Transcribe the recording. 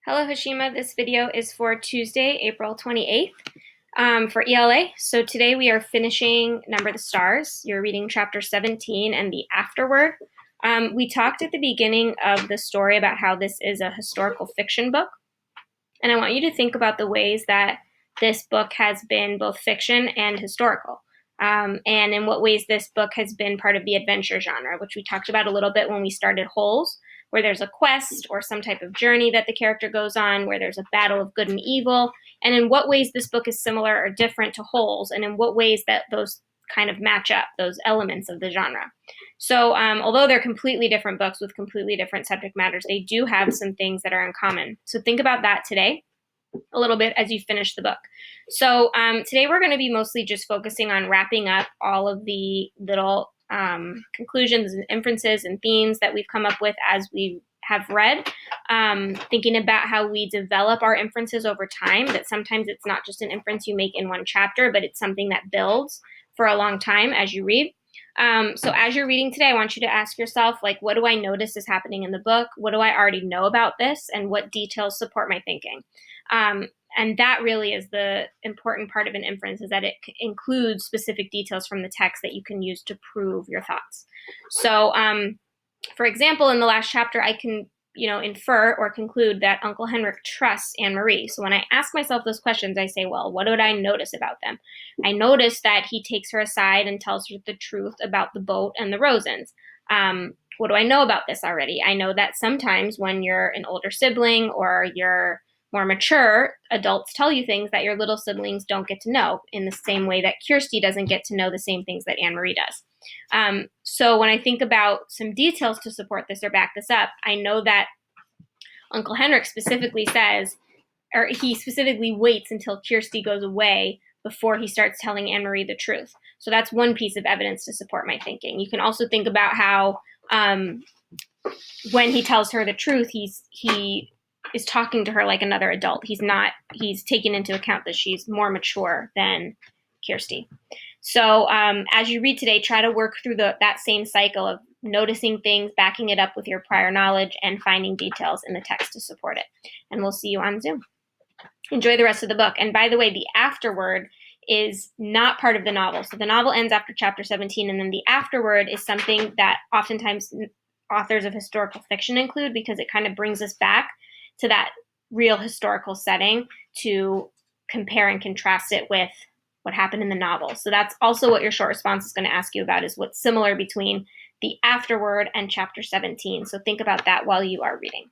Hello Hashima, this video is for Tuesday, April 28th for ELA. So today we are finishing Number the Stars. You're reading chapter 17 and the afterword. We talked at the beginning of the story about how this is a historical fiction book. And I want you to think about the ways that this book has been both fiction and historical. And in what ways this book has been part of the adventure genre, which we talked about a little bit when we started Holes, where there's a quest or some type of journey that the character goes on, where there's a battle of good and evil, and in what ways this book is similar or different to Holes, and in what ways that those kind of match up, those elements of the genre. So although they're completely different books with completely different subject matters, they do have some things that are in common. So think about that today a little bit as you finish the book. So today we're going to be mostly just focusing on wrapping up all of the little conclusions and inferences and themes that we've come up with as we have read, thinking about how we develop our inferences over time, that sometimes it's not just an inference you make in one chapter, but it's something that builds for a long time as you read. So as you're reading today, I want you to ask yourself, like, what do I notice is happening in the book? What do I already know about this? And what details support my thinking? And that really is the important part of an inference, is that it includes specific details from the text that you can use to prove your thoughts. So, for example, in the last chapter, I can, infer or conclude that Uncle Henrik trusts Anne-Marie. So when I ask myself those questions, I say, well, what would I notice about them? I notice that he takes her aside and tells her the truth about the boat and the Rosens. What do I know about this already? I know that sometimes when you're an older sibling or you're more mature, adults tell you things that your little siblings don't get to know, in the same way that Kirsty doesn't get to know the same things that Anne-Marie does. So when I think about some details to support this or back this up, I know that Uncle Henrik specifically says, or he specifically waits until Kirsty goes away before he starts telling Anne-Marie the truth. So that's one piece of evidence to support my thinking. You can also think about how when he tells her the truth, he is talking to her like another adult. He's taken into account that she's more mature than Kirsty. So as you read today, try to work through that same cycle of noticing things, backing it up with your prior knowledge, and finding details in the text to support it. And we'll see you on Zoom. Enjoy the rest of the book. And by the way, the afterword is not part of the novel. So the novel ends after chapter 17, and then the afterword is something that oftentimes authors of historical fiction include, because it kind of brings us back to that real historical setting to compare and contrast it with what happened in the novel. So that's also what your short response is going to ask you about, is what's similar between the afterword and chapter 17. So think about that while you are reading.